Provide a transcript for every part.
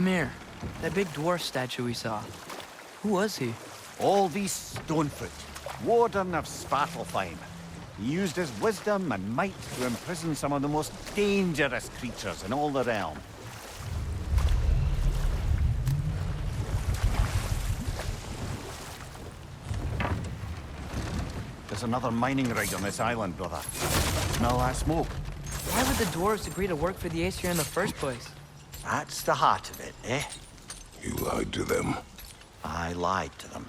Ymir, that big dwarf statue we saw. Who was he? Alvis Stonefoot, warden of Svartalfheim. He used his wisdom and might to imprison some of the most dangerous creatures in all the realm. There's another mining rig on this island, brother. Smell that smoke? Why would the dwarves agree to work for the Aesir in the first place? That's the heart of it, eh? You lied to them. I lied to them.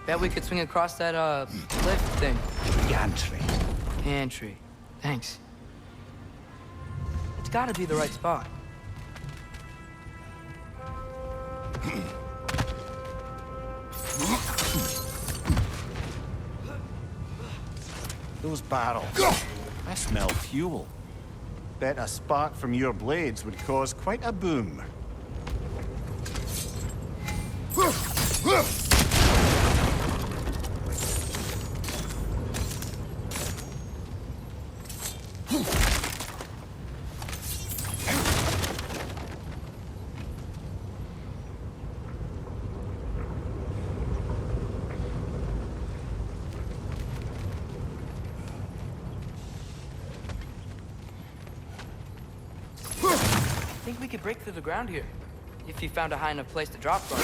Bet we could swing across that, cliff thing. Gantry. Pantry. Thanks. It's gotta be the right spot. Those barrels. I smell fuel. Bet a spark from your blades would cause quite a boom. I think we could break through the ground here, if you found a high enough place to drop from.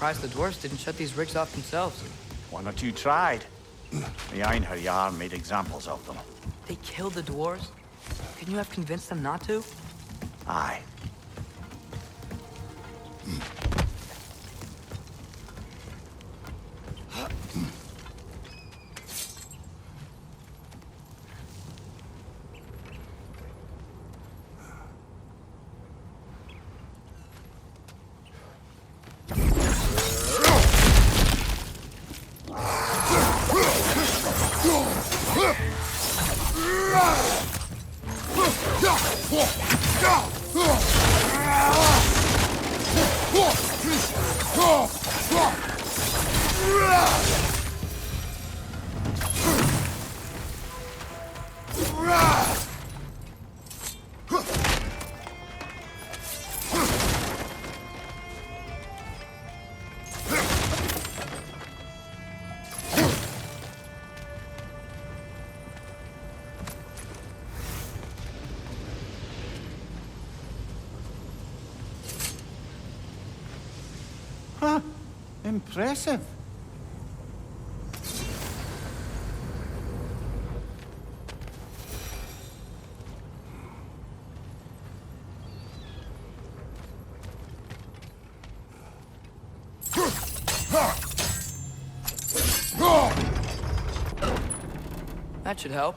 Surprised the dwarves didn't shut these rigs off themselves. One or two tried. The Einherjar made examples of them. They killed the dwarves? Couldn't you have convinced them not to? Aye. Huh. Impressive. That should help.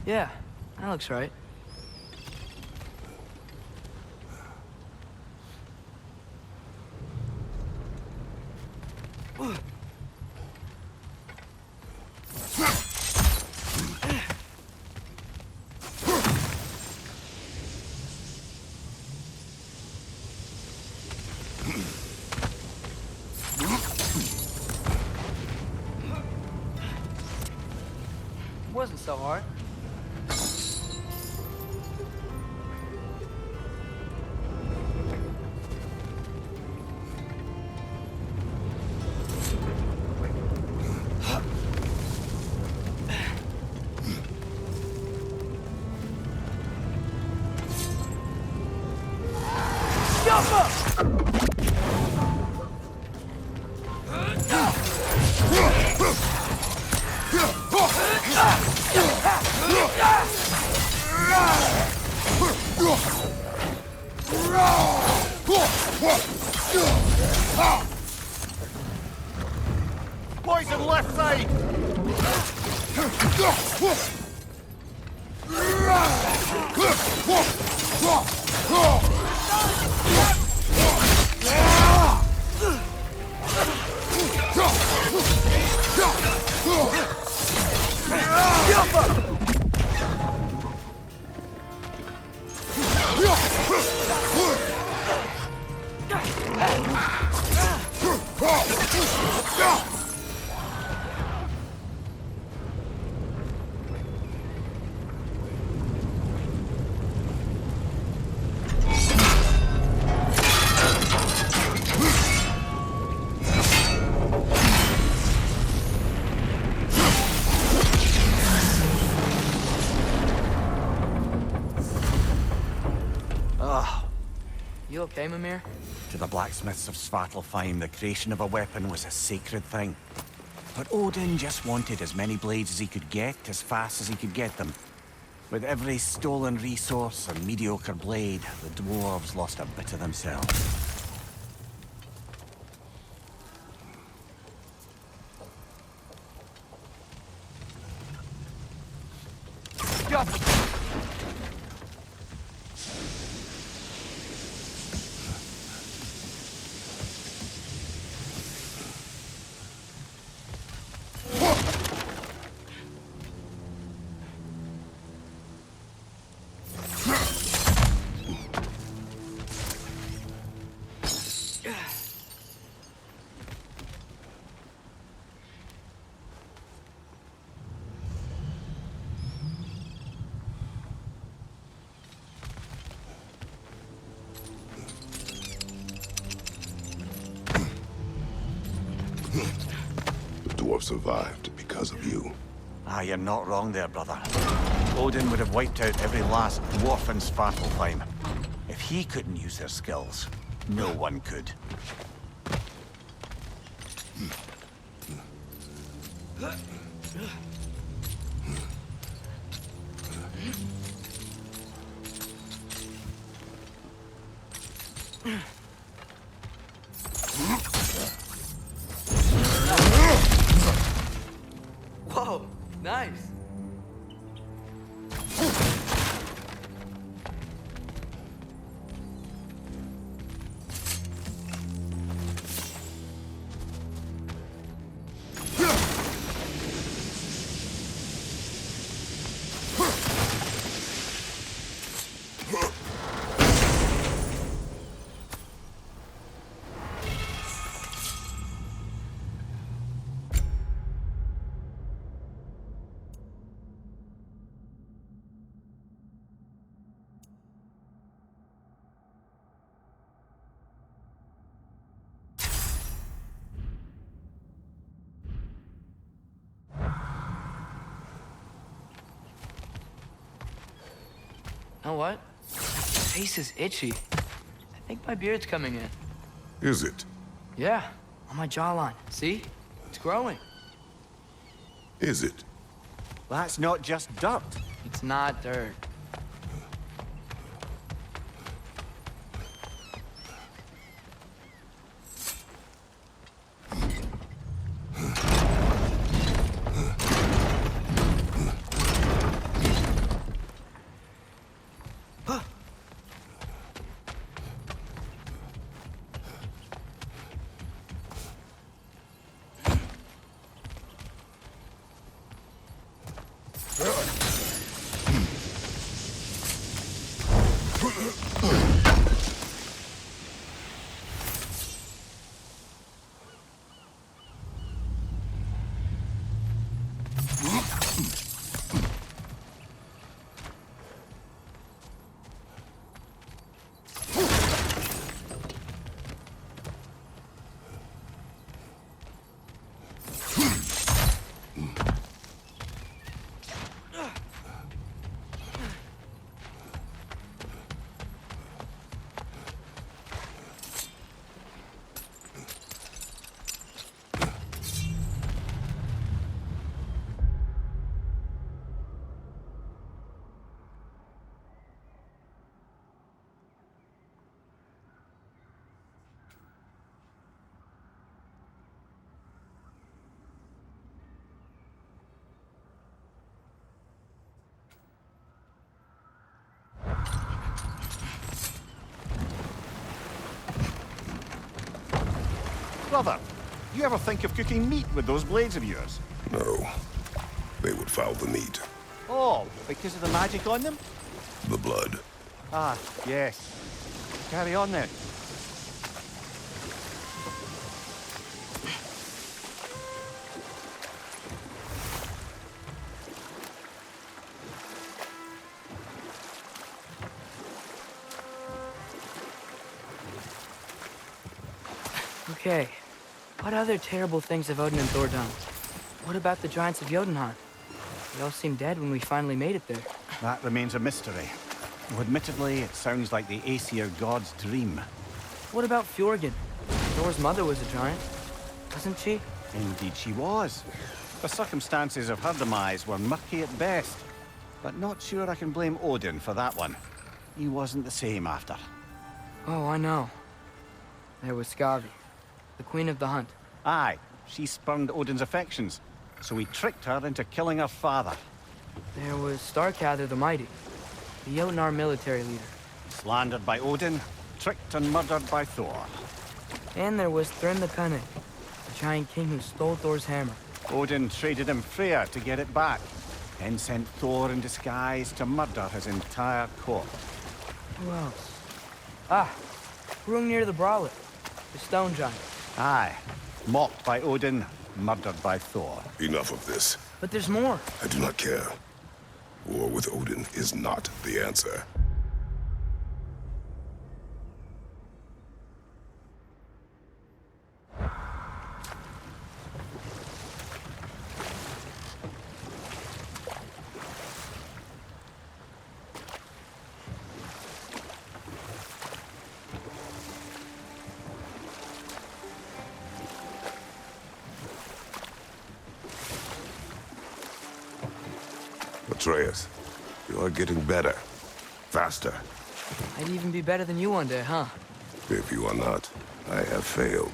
Yeah, that looks right. Wasn't so hard. Jump up! Poison left side! You okay, Mimir? To the blacksmiths of Svartalfheim, the creation of a weapon was a sacred thing. But Odin just wanted as many blades as he could get, as fast as he could get them. With every stolen resource and mediocre blade, the dwarves lost a bit of themselves. The dwarf survived because of you. Ah, you're not wrong there, brother. Odin would have wiped out every last dwarf in Svartalfheim. If he couldn't use their skills, no one could. Whoa, nice. Know what? My face is itchy. I think my beard's coming in. Is it? Yeah, on my jawline. See? It's growing. Is it? That's not just dirt. It's not dirt. Brother, you ever think of cooking meat with those blades of yours? No. They would foul the meat. Oh, because of the magic on them? The blood. Ah, yes. Carry on then. Okay. What other terrible things have Odin and Thor done? What about the giants of Jotunheim? They all seemed dead when we finally made it there. That remains a mystery. Though admittedly, it sounds like the Aesir god's dream. What about Fjorgyn? Thor's mother was a giant, wasn't she? Indeed she was. The circumstances of her demise were murky at best. But not sure I can blame Odin for that one. He wasn't the same after. Oh, I know. There was Skavi, the queen of the hunt. Aye, she spurned Odin's affections, so he tricked her into killing her father. There was Starkather the Mighty, the Jotnar military leader. Slandered by Odin, tricked and murdered by Thor. And there was Thrym the Cunning, the giant king who stole Thor's hammer. Odin traded him Freya to get it back, then sent Thor in disguise to murder his entire court. Who else? Ah, Hrungnir the Brawler, the stone giant. Aye, mocked by Odin, murdered by Thor. Enough of this. But there's more. I do not care. War with Odin is not the answer. Atreus, you are getting better. Faster. I'd even be better than you one day, huh? If you are not, I have failed.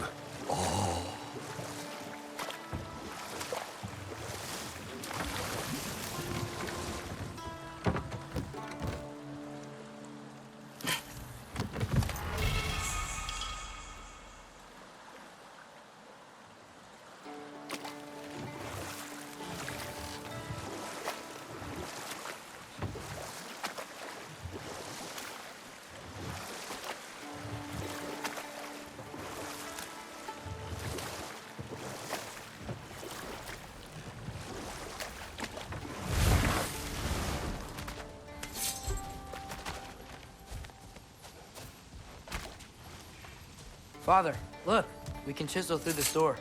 Father, look. We can chisel through this door.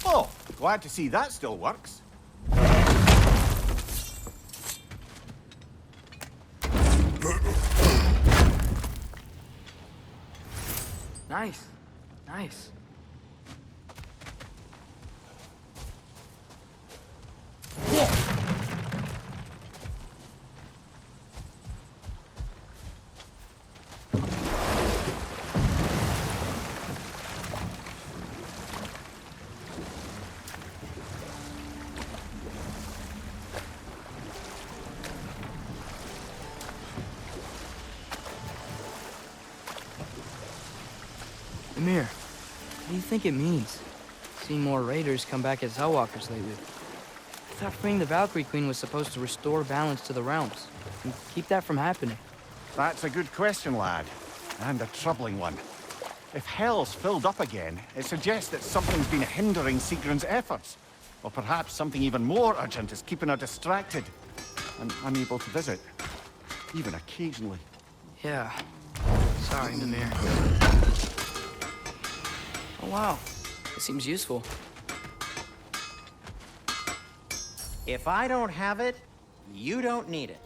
Oh, glad to see that still works. Nice. Nice. Ymir, what do you think it means? Seeing more raiders come back as Hellwalkers lately. I thought freeing the Valkyrie Queen was supposed to restore balance to the realms and keep that from happening. That's a good question, lad. And a troubling one. If Hell's filled up again, it suggests that something's been hindering Sigrun's efforts. Or perhaps something even more urgent is keeping her distracted and unable to visit. Even occasionally. Yeah. Sorry, Ymir. Oh, wow. It seems useful. If I don't have it, you don't need it.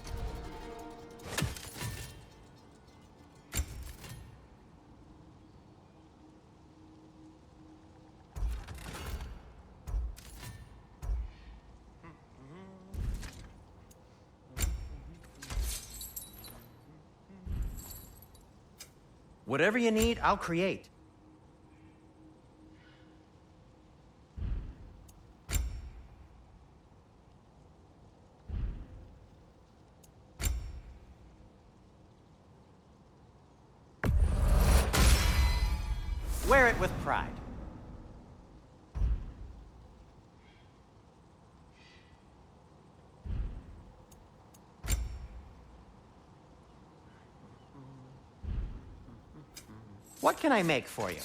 Whatever you need, I'll create. Wear it with pride. What can I make for you?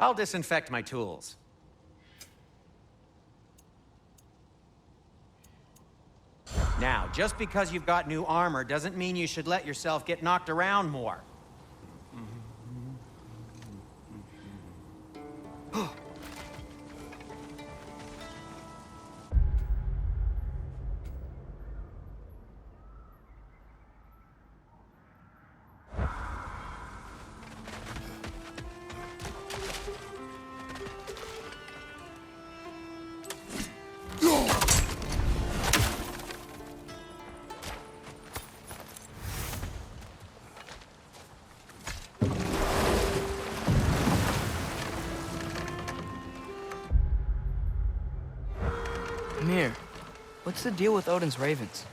I'll disinfect my tools. Now, just because you've got new armor doesn't mean you should let yourself get knocked around more. Mir, what's the deal with Odin's ravens?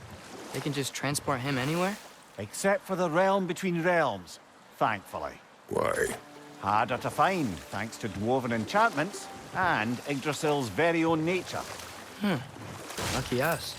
They can just transport him anywhere? Except for the realm between realms, thankfully. Why? Harder to find, thanks to dwarven enchantments and Yggdrasil's very own nature. Lucky us.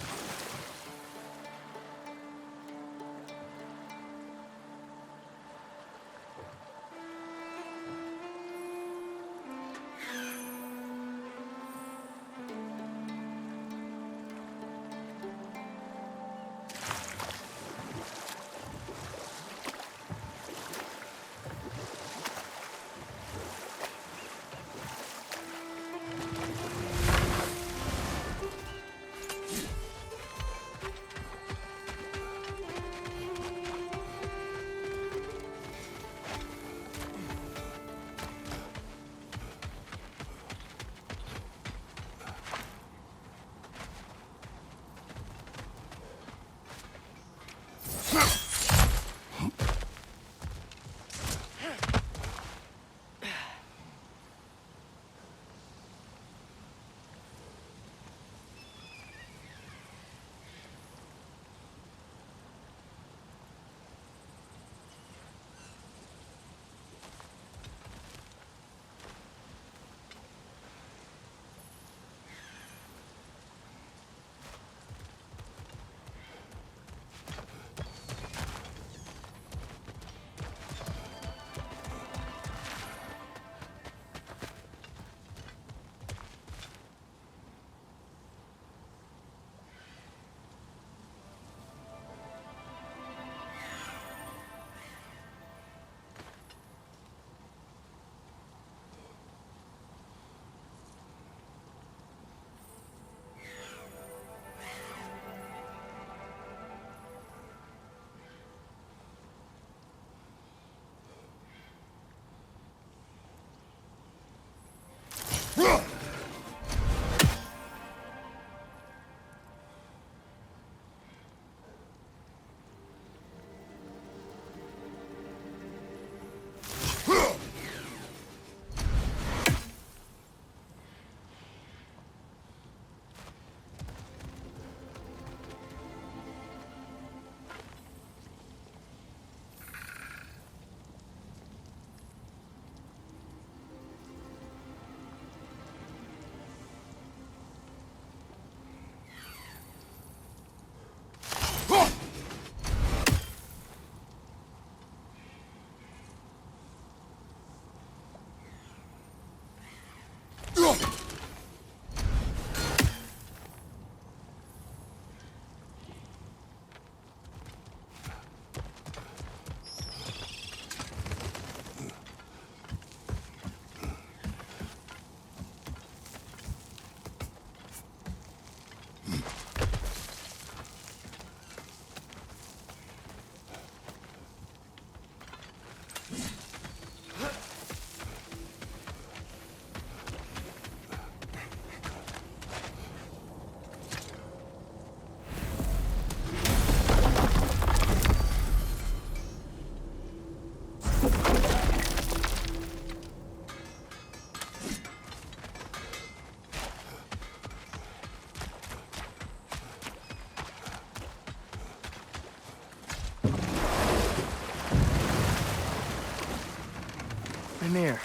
Ymir,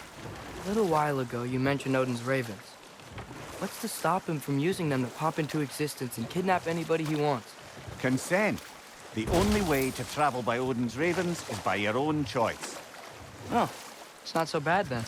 a little while ago you mentioned Odin's ravens. What's to stop him from using them to pop into existence and kidnap anybody he wants? Consent. The only way to travel by Odin's ravens is by your own choice. Oh, it's not so bad then.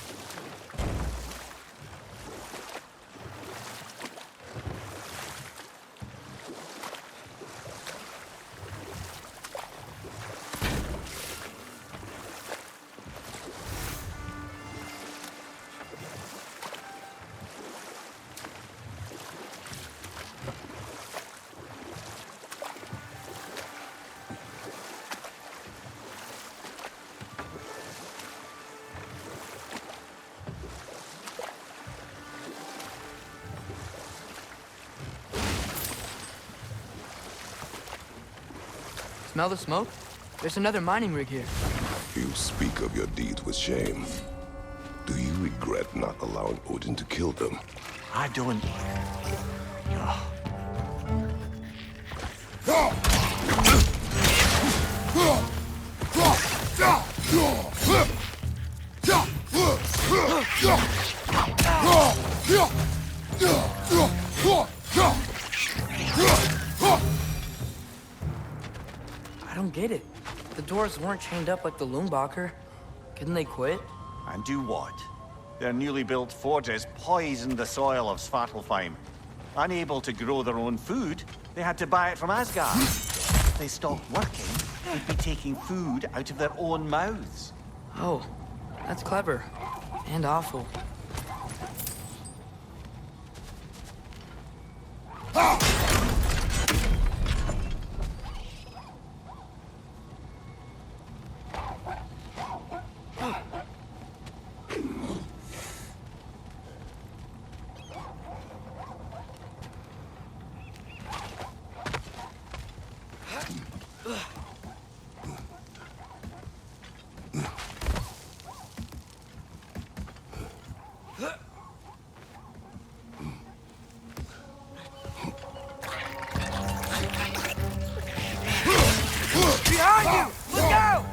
Smell the smoke? There's another mining rig here. You speak of your deeds with shame. Do you regret not allowing Odin to kill them? I don't... I don't get it. The doors weren't chained up like the Lumbacher. Couldn't they quit? And do what? Their newly built forges poisoned the soil of Svartalfheim. Unable to grow their own food, they had to buy it from Asgard. If they stopped working, they'd be taking food out of their own mouths. Oh, that's clever. And awful. Behind you! Look out!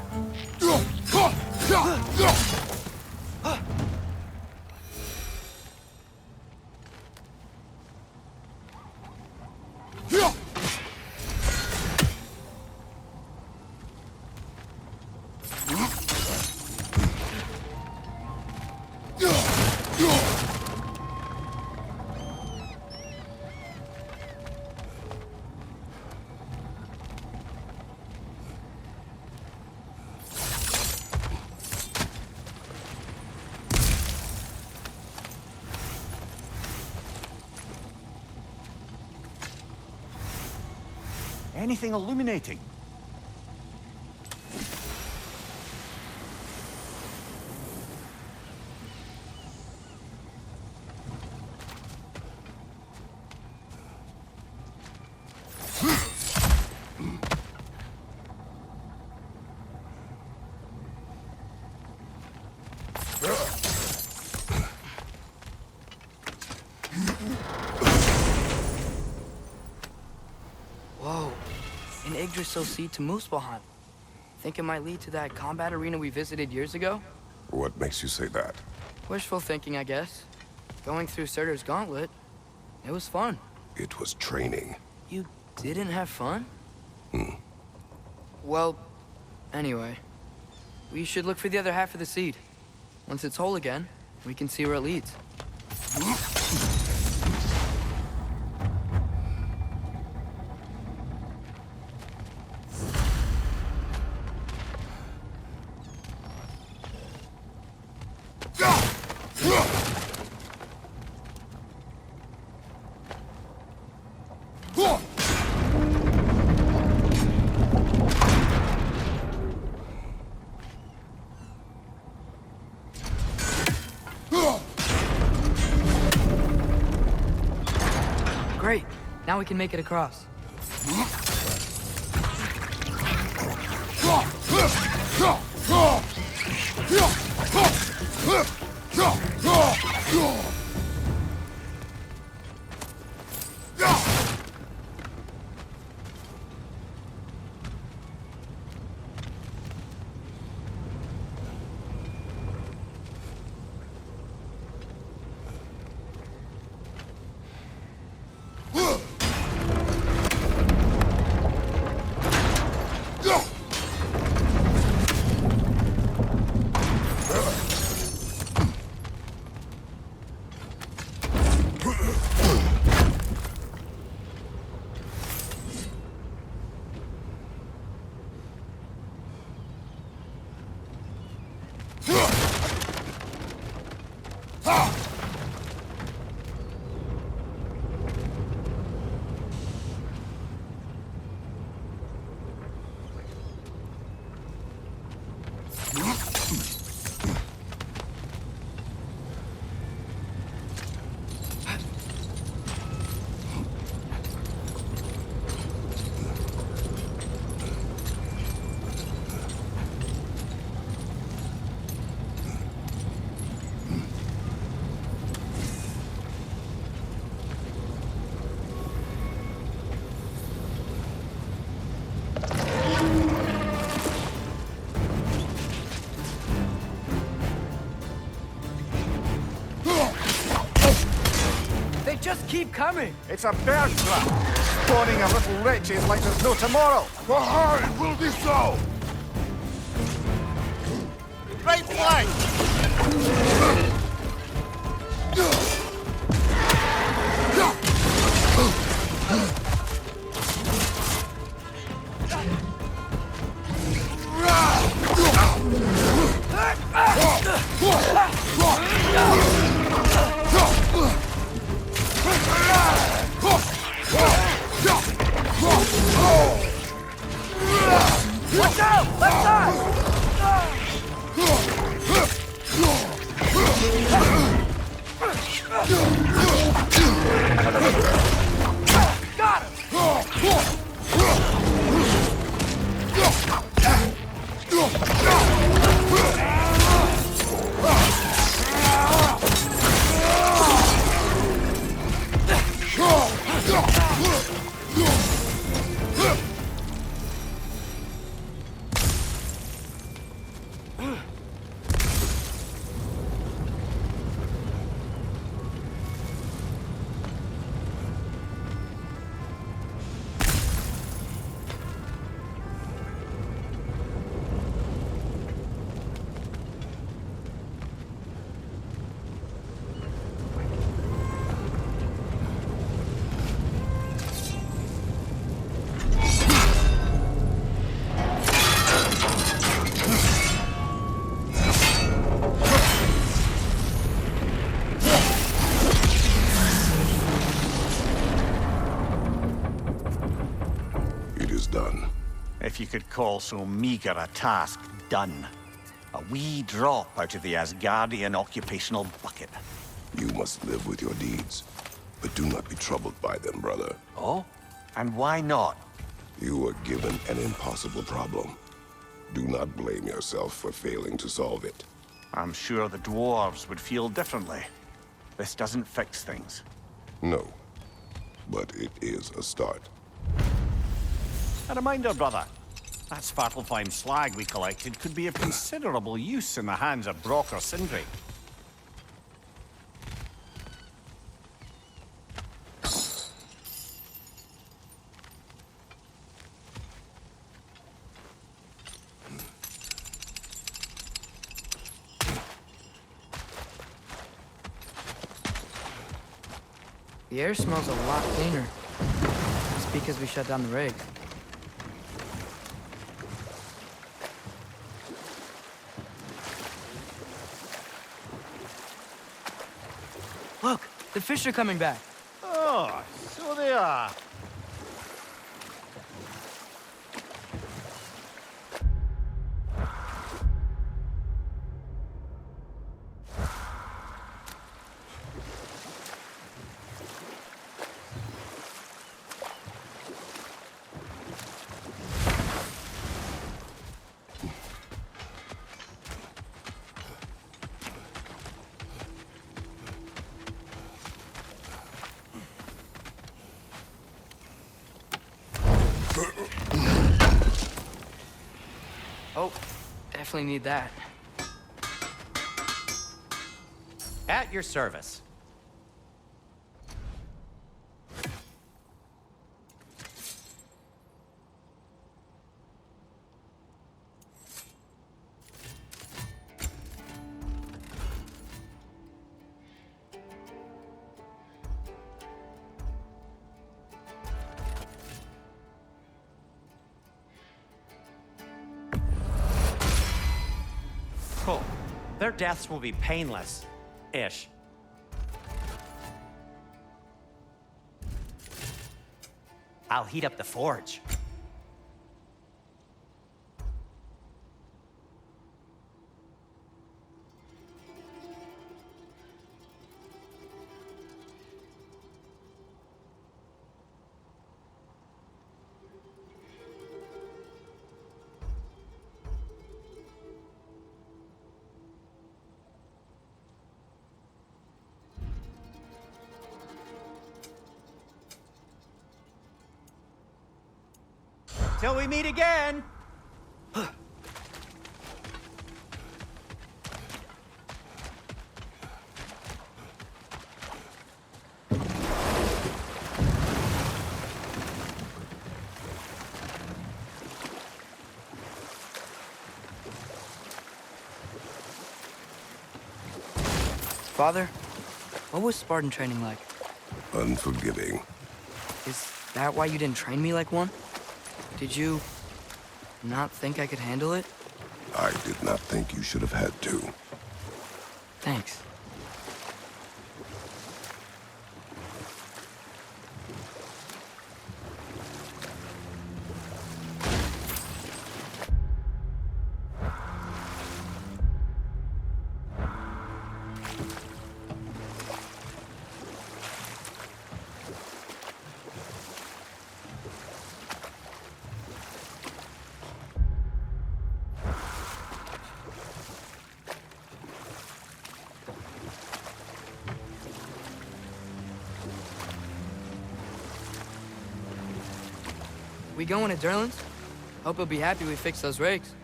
Anything illuminating? Whoa. An Yggdrasil seed to Muspelheim. Think it might lead to that combat arena we visited years ago? What makes you say that? Wishful thinking, I guess. Going through Surtur's gauntlet, it was fun. It was training. You didn't have fun? Well, anyway. We should look for the other half of the seed. Once it's whole again, we can see where it leads. Great. Now we can make it across. just keep coming. It's a bird trap, spawning of little wretches like there's no tomorrow. Behind will be so! Right flank! Watch out! Left side! Got him! Done. If you could call so meager a task done. A wee drop out of the Asgardian occupational bucket. You must live with your deeds, but do not be troubled by them, brother. Oh? And why not? You were given an impossible problem. Do not blame yourself for failing to solve it. I'm sure the dwarves would feel differently. This doesn't fix things. No, but it is a start. A reminder, brother. That Svartalfheim slag we collected could be of considerable use in the hands of Brock or Sindri. The air smells a lot cleaner. It's because we shut down the rig. Look, the fish are coming back. Oh, so they are. Oh, definitely need that. At your service. Cool. Their deaths will be painless-ish. I'll heat up the forge. Till we meet again! Father, what was Spartan training like? Unforgiving. Is that why you didn't train me like one? Did you not think I could handle it? I did not think you should have had to. Thanks. We going to Durlin's? Hope he'll be happy we fixed those rigs.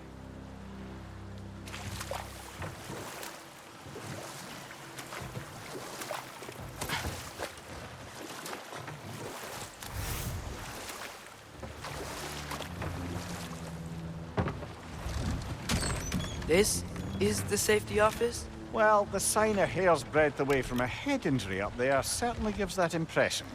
This is the safety office? Well, the sign a hair's breadth away from a head injury up there certainly gives that impression.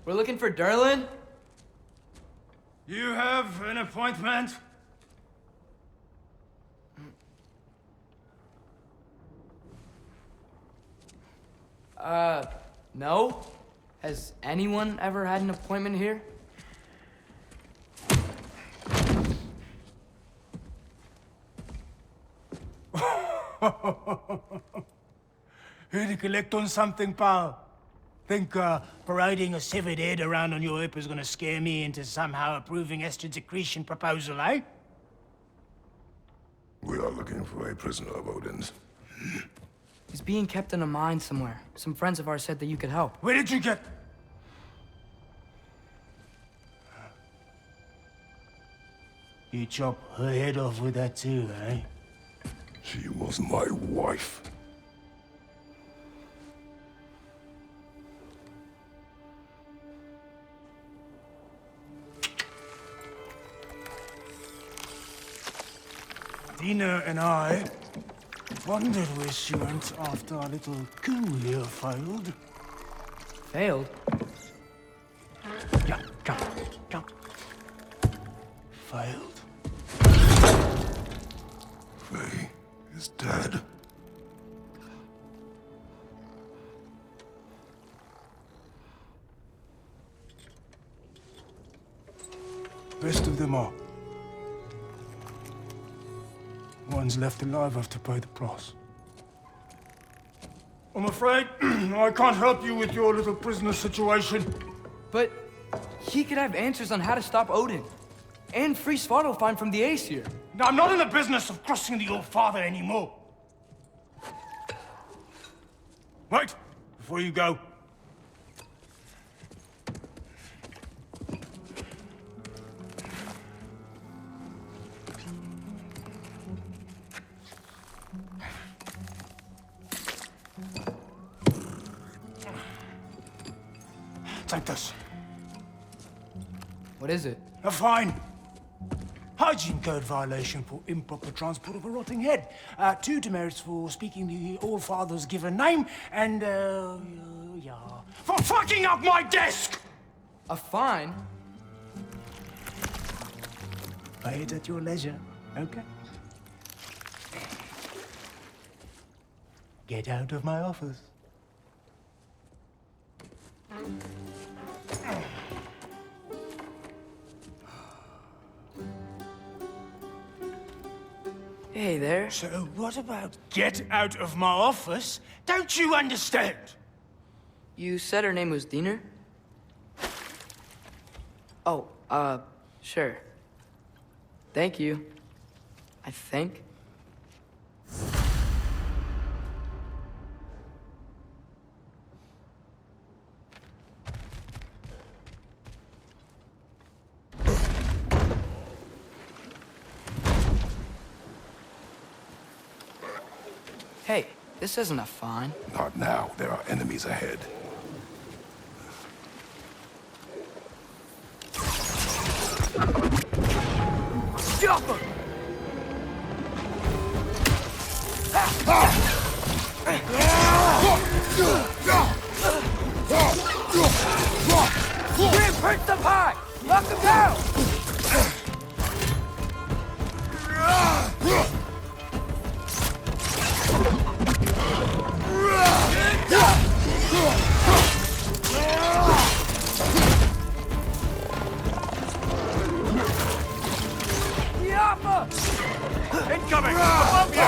We're looking for Durlin? You have an appointment? No. Has anyone ever had an appointment here? Here to collect on something, pal? Think parading a severed head around on your hip is gonna scare me into somehow approving Esther's secretion proposal, eh? We are looking for a prisoner of Odin's. He's being kept in a mine somewhere. Some friends of ours said that you could help. Where did you get... You chop her head off with that too, eh? She was my wife. Dina and I wondered where she went after our little coup here failed. Failed? Yeah, come. Failed. Faye is dead. Best of them all. One's left alive have to pay the price. I'm afraid I can't help you with your little prisoner situation. But he could have answers on how to stop Odin. And free Svartalfheim from the Aesir. Now, I'm not in the business of crossing the old father anymore. Wait, before you go. Take this. What is it? A fine. Hygiene code violation for improper transport of a rotting head. 2 demerits for speaking the All-Father's given name, and, yeah, for fucking up my desk! A fine? Pay it at your leisure, okay? Get out of my office. Hey there. So what about get out of my office? Don't you understand? You said her name was Diener? Oh, sure. Thank you. I think. Hey, This isn't a fine. Not now. There are enemies ahead. Stop him! Reinforce the pie! Knock him down! Incoming! Above you!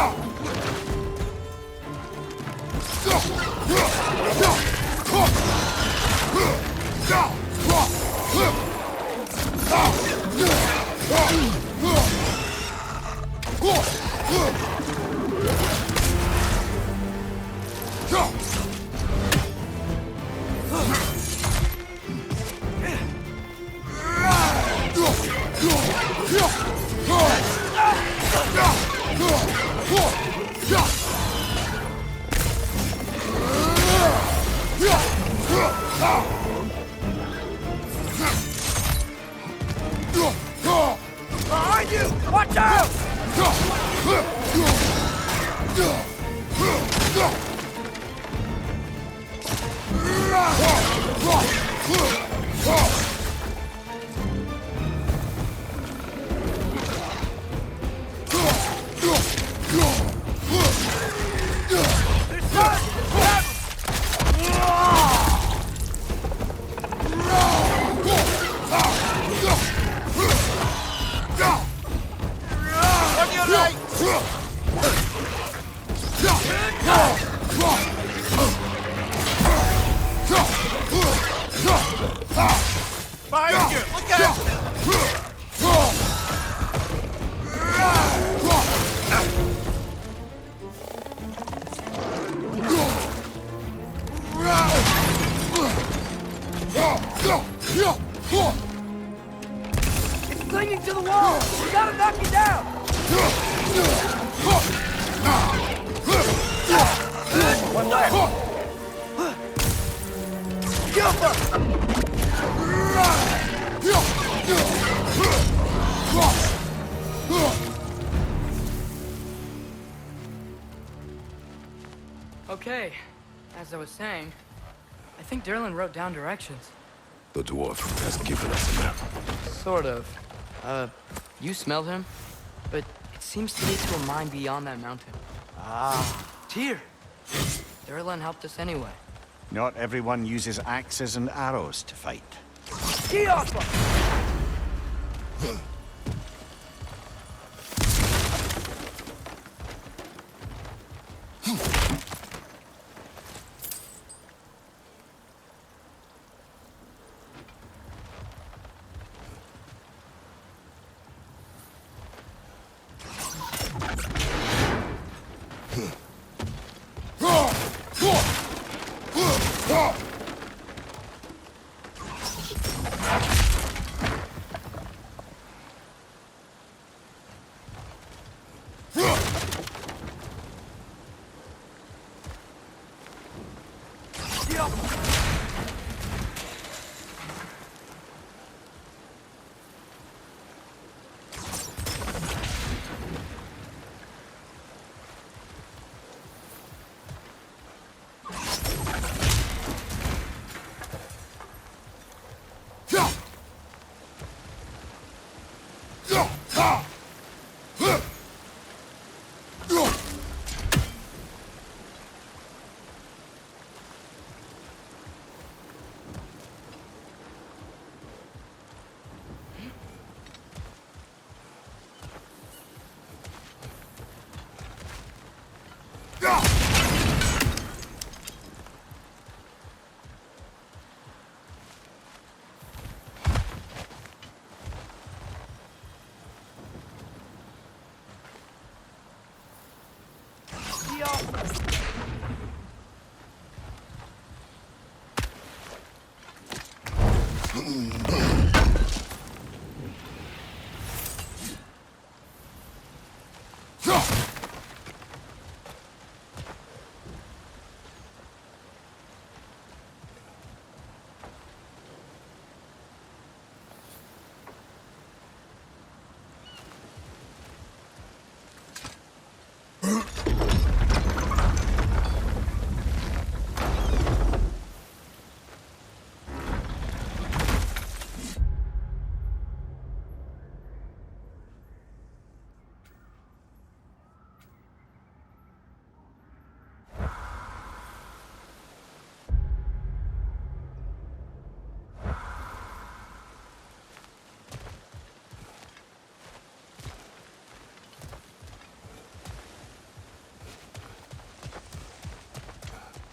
Behind you! Watch out! Behind you! Look out! It's clinging to the wall! We gotta knock it down! One left! Okay, as I was saying, I think Derlin wrote down directions. The dwarf has given us a map. Sort of. You smelled him? But it seems to lead to a mine beyond that mountain. Ah. Tyr! Derlin helped us anyway. Not everyone uses axes and arrows to fight. Get off him!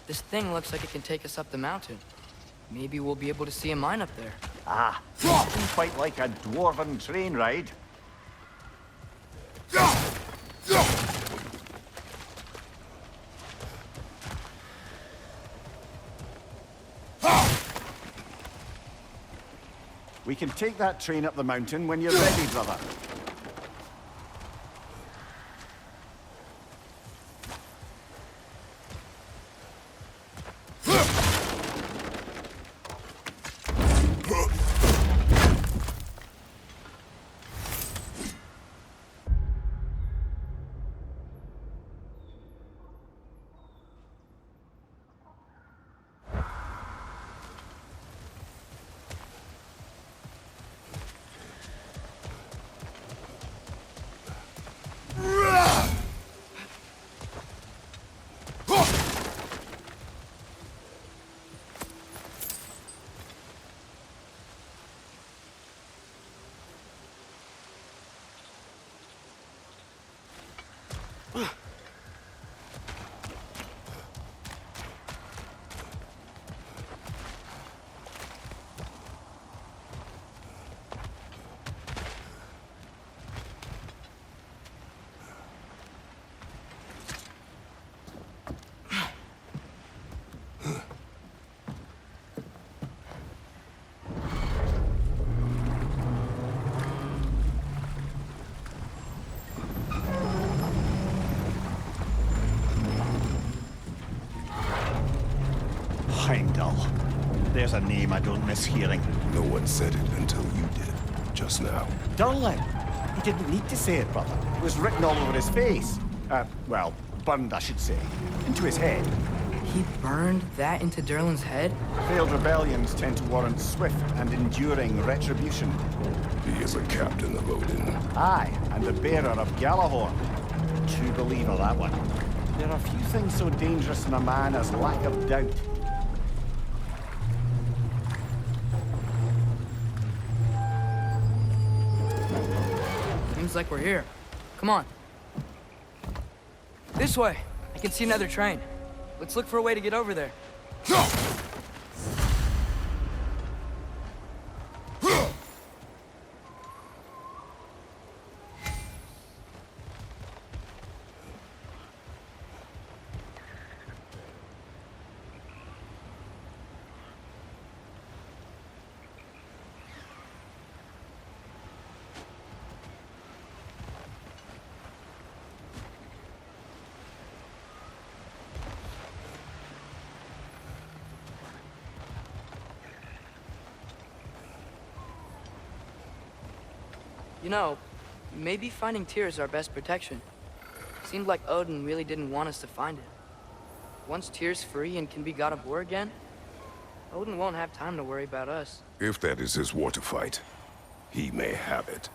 This thing looks like it can take us up the mountain. Maybe we'll be able to see a mine up there. Ah, nothing quite like a dwarven train ride. We can take that train up the mountain when you're ready, brother. Heimdall. There's a name I don't miss hearing. No one said it until you did, just now. Durlin. He didn't need to say it, brother. It was written all over his face. Well, burned, I should say. Into his head. He burned that into Durlin's head? Failed rebellions tend to warrant swift and enduring retribution. He is a captain of Odin. Aye, and the bearer of Galahorn. True believer, that one. There are few things so dangerous in a man as lack of doubt. Seems like we're here. Come on. This way. I can see another train. Let's look for a way to get over there. You know, maybe finding Tyr is our best protection. Seemed like Odin really didn't want us to find it. Once Tyr's free and can be god of war again, Odin won't have time to worry about us. If that is his war to fight, he may have it.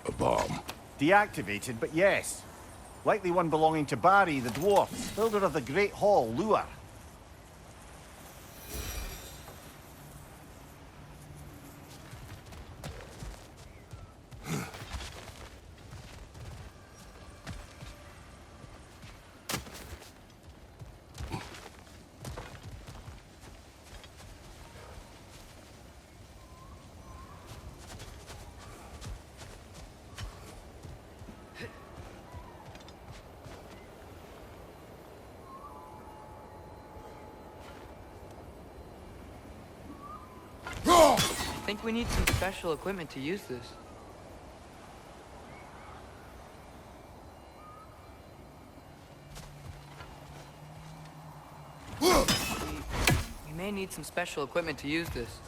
A bomb. Deactivated, but yes. Likely one belonging to Barry, the dwarf, builder of the Great Hall, Lure. I think we need some special equipment to use this. may need some special equipment to use this.